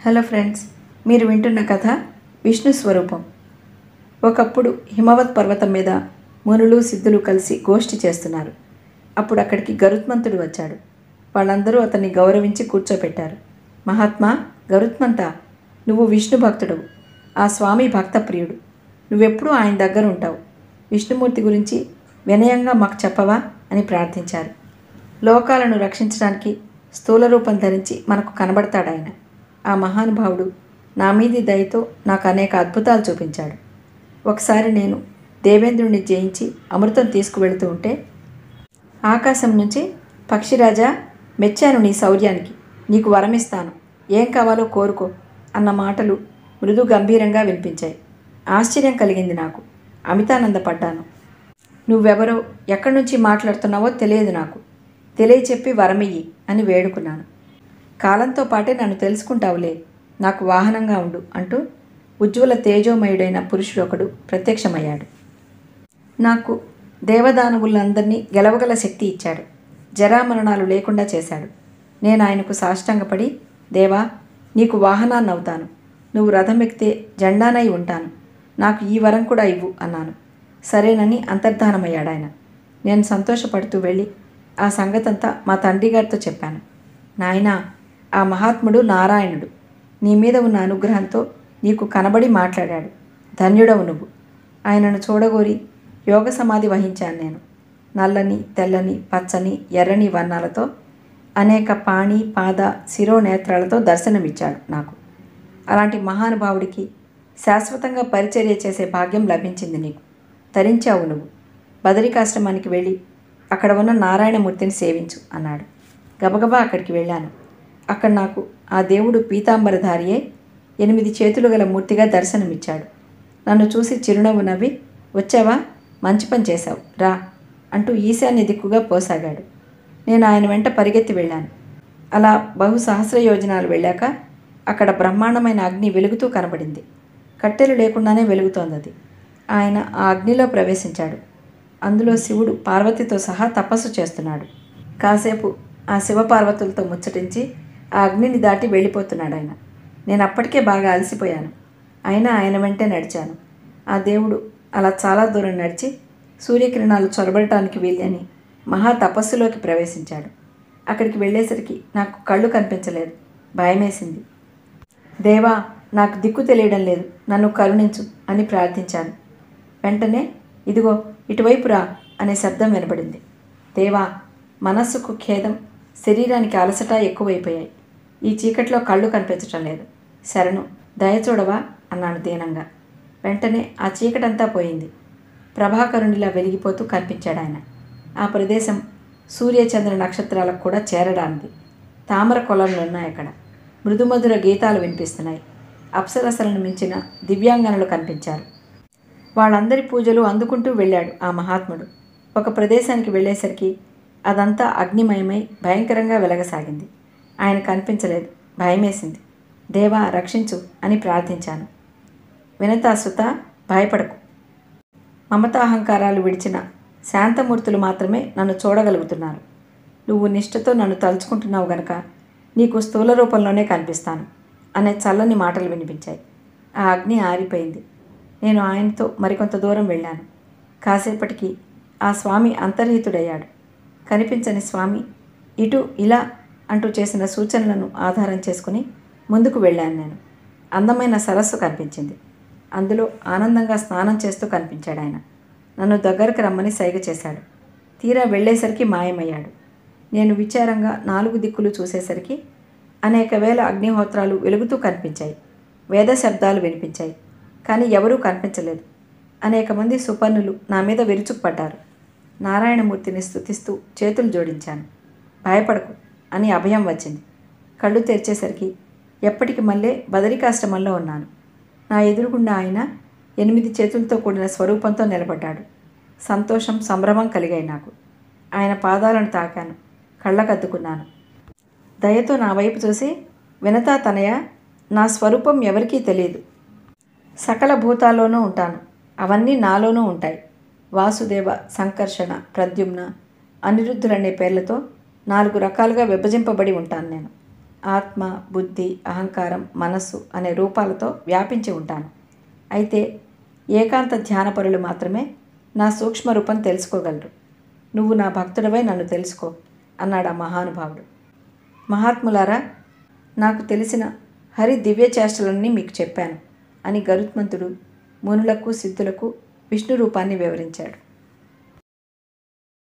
Hello friends, మీరు వింటున్న కథ విష్ణు స్వరూపం. ఒకప్పుడు హిమవత్ పర్వతం మీద మునులు సిద్ధులు కలిసి గోష్ఠి చేస్తున్నారు. అప్పుడు అక్కడికి గరుత్మంతుడు వచ్చాడు. వాళ్ళందరూ అతన్ని గౌరవించి కూర్చోపెట్టారు. మహాత్మా గరుత్మంత, నువ్వు విష్ణు భక్తుడవు, ఆ స్వామి భక్త ప్రియుడు. నువ్వెప్పుడూ ఆయన దగ్గర ఉంటావు. విష్ణుమూర్తి గురించి వినయంగా మాకు చెప్పవా అని ప్రార్థించారు. లోకాలను రక్షించడానికి స్థూల రూపం ధరించి మనకు కనబడతాడు ఆయన. ఆ మహానుభావుడు నా మీది దయతో నాకు అనేక అద్భుతాలు చూపించాడు. ఒకసారి నేను దేవేంద్రుణ్ణి జయించి అమృతం తీసుకువెళుతూ ఉంటే ఆకాశం నుంచి పక్షిరాజా, మెచ్చాను నీ శౌర్యానికి, నీకు వరమిస్తాను, ఏం కావాలో కోరుకో అన్న మాటలు మృదు గంభీరంగా వినిపించాయి. ఆశ్చర్యం కలిగింది నాకు. అమితానందపడ్డాను. నువ్వెవరో, ఎక్కడి నుంచి మాట్లాడుతున్నావో తెలియదు, నాకు తెలియచెప్పి వరమియ్యి అని వేడుకున్నాను. కాలంతో పాటే నన్ను తెలుసుకుంటావులే, నాకు వాహనంగా ఉండు అంటూ ఉజ్వల తేజోమయుడైన పురుషుడొకడు ప్రత్యక్షమయ్యాడు. నాకు దేవదానవులందరినీ గెలవగల శక్తి ఇచ్చాడు. జరామరణాలు లేకుండా చేశాడు. నేను ఆయనకు సాష్టాంగపడి, దేవా, నీకు వాహనాన్ని అవుతాను, నువ్వు రథం ఎక్కితే జెండానై ఉంటాను, నాకు ఈ వరం కూడా ఇవ్వు అన్నాను. సరేనని అంతర్ధానమయ్యాడు ఆయన. నేను సంతోషపడుతూ వెళ్ళి ఆ సంగతంతా మా తండ్రి గారితో చెప్పాను. నాయనా, ఆ మహాత్ముడు నారాయణుడు నీ మీద ఉన్న అనుగ్రహంతో నీకు కనబడి మాట్లాడాడు. ధన్యుడవు నువ్వు. ఆయనను చూడగోరి యోగ సమాధి వహించాను నేను. నల్లని, తెల్లని, పచ్చని, ఎర్రని వర్ణాలతో అనేక పాణి, పాద, శిరోనేత్రాలతో దర్శనమిచ్చాడు నాకు. అలాంటి మహానుభావుడికి శాశ్వతంగా పరిచర్య చేసే భాగ్యం లభించింది నీకు. తరించావు నువ్వు. బదరికాశ్రమానికి వెళ్ళి అక్కడ ఉన్న నారాయణమూర్తిని సేవించు అన్నాడు. గబగబా అక్కడికి వెళ్ళాను. అక్కడ నాకు ఆ దేవుడు పీతాంబరధారియే 8 చేతులు గల మూర్తిగా దర్శనమిచ్చాడు. నన్ను చూసి చిరునవ్వు నవ్వి, వచ్చావా, మంచి పని చేశావు, రా అంటూ ఈశాన్య దిక్కుగా పోసాగాడు. నేను ఆయన వెంట పరిగెత్తి వెళ్ళాను. అలా బహుసహస్ర యోజనాలు వెళ్ళాక అక్కడ బ్రహ్మాండమైన అగ్ని వెలుగుతూ కనబడింది. కట్టెలు లేకుండానే వెలుగుతోంది. ఆయన ఆ అగ్నిలో ప్రవేశించాడు. అందులో శివుడు పార్వతితో సహా తపస్సు చేస్తున్నాడు. కాసేపు ఆ శివపార్వతులతో ముచ్చటించి ఆ అగ్నిని దాటి వెళ్ళిపోతున్నాడు ఆయన. నేను అప్పటికే బాగా అలసిపోయాను. అయినా ఆయన వెంటే నడిచాను. ఆ దేవుడు అలా చాలా దూరం నడిచి సూర్యకిరణాలు చొరబడటానికి వీలని మహా తపస్సులోకి ప్రవేశించాడు. అక్కడికి వెళ్ళేసరికి నాకు కళ్ళు కనిపించలేదు. భయమేసింది. దేవా, నాకు దిక్కు తెలియడం లేదు, నన్ను కరుణించు అని ప్రార్థించాను. వెంటనే ఇదిగో ఇటువైపు రా అనే శబ్దం వినబడింది. దేవా, మనస్సుకు ఖేదం, శరీరానికి అలసట ఎక్కువైపోయాయి. ఈ చీకట్లో కళ్ళు కనిపించటం లేదు. శరణు, దయచూడవా అన్నాను దీనంగా. వెంటనే ఆ చీకటంతా పోయింది. ప్రభాకరునిలా వెలిగిపోతూ కనిపించాడు ఆయన. ఆ ప్రదేశం సూర్యచంద్ర నక్షత్రాలకు కూడా చేరడానికి. తామర కొలలు ఉన్నాయి అక్కడ. మృదుమధుర గీతాలు వినిపిస్తున్నాయి. అప్సరసలను మించిన దివ్యాంగనలు కనిపించారు. వాళ్ళందరి పూజలు అందుకుంటూ వెళ్ళాడు ఆ మహాత్ముడు. ఒక ప్రదేశానికి వెళ్ళేసరికి అదంతా అగ్నిమయమై భయంకరంగా వెలగసాగింది. ఆయన కనిపించలేదు. భయమేసింది. దేవా, రక్షించు అని ప్రార్థించాను. వినతాసుత, భయపడకు. మమతాహంకారాలు విడిచిన శాంతమూర్తులు మాత్రమే నన్ను చూడగలుగుతున్నారు. నువ్వు నిష్ఠతో నన్ను తలుచుకుంటున్నావు గనక నీకు స్థూల రూపంలోనే కనిపిస్తాను అనే చల్లని మాటలు వినిపించాయి. ఆ అగ్ని ఆరిపోయింది. నేను ఆయనతో మరికొంత దూరం వెళ్ళాను. కాసేపటికి ఆ స్వామి అంతర్హితుడయ్యాడు. కనిపించని స్వామి ఇటు ఇలా అంటూ చేసిన సూచనలను ఆధారం చేసుకుని ముందుకు వెళ్ళాను నేను. అందమైన సరస్సు కనిపించింది. అందులో ఆనందంగా స్నానం చేస్తూ కనిపించాడు ఆయన. నన్ను దగ్గరకు రమ్మని సైగ చేశాడు. తీరా వెళ్ళేసరికి మాయమయ్యాడు. నేను విచారంగా 4 దిక్కులు చూసేసరికి అనేక వేల అగ్నిహోత్రాలు వెలుగుతూ కనిపించాయి. వేద శబ్దాలు వినిపించాయి. కానీ ఎవరూ కనిపించలేదు. అనేక మంది సుపర్ణులు నా మీద విరుచుకుపడ్డారు. నారాయణమూర్తిని స్తుతిస్తూ చేతులు జోడించాను. భయపడకు అని అభయం వచ్చింది. కళ్ళు తెరిచేసరికి ఎప్పటికి మళ్ళీ బదరికాశ్రమంలో ఉన్నాను. నా ఎదురుగుండా ఆయన 8 చేతులతో కూడిన స్వరూపంతో నిలబడ్డాడు. సంతోషం, సంభ్రమం కలిగాయి నాకు. ఆయన పాదాలను తాకాను. కళ్ళకద్దుకున్నాను. దయతో నా వైపు చూసి, వినతా తనయ, నా స్వరూపం ఎవరికీ తెలియదు. సకల భూతాల్లోనూ ఉంటాను. అవన్నీ నాలోనూ ఉంటాయి. వాసుదేవ, సంకర్షణ, ప్రద్యుమ్న, అనిరుద్ధులనే పేర్లతో 4 రకాలుగా విభజింపబడి ఉంటాను నేను. ఆత్మ, బుద్ధి, అహంకారం, మనస్సు అనే రూపాలతో వ్యాపించి ఉంటాను. అయితే ఏకాంత ధ్యానపరులు మాత్రమే నా సూక్ష్మ రూపం తెలుసుకోగలరు. నువ్వు నా భక్తుడవై నన్ను తెలుసుకో అన్నాడు ఆ మహానుభావుడు. మహాత్ములారా, నాకు తెలిసిన హరి దివ్య చేష్టలన్నీ మీకు చెప్పాను అని గరుత్మంతుడు మునులకు సిద్ధులకు విష్ణు రూపాన్ని వివరించాడు.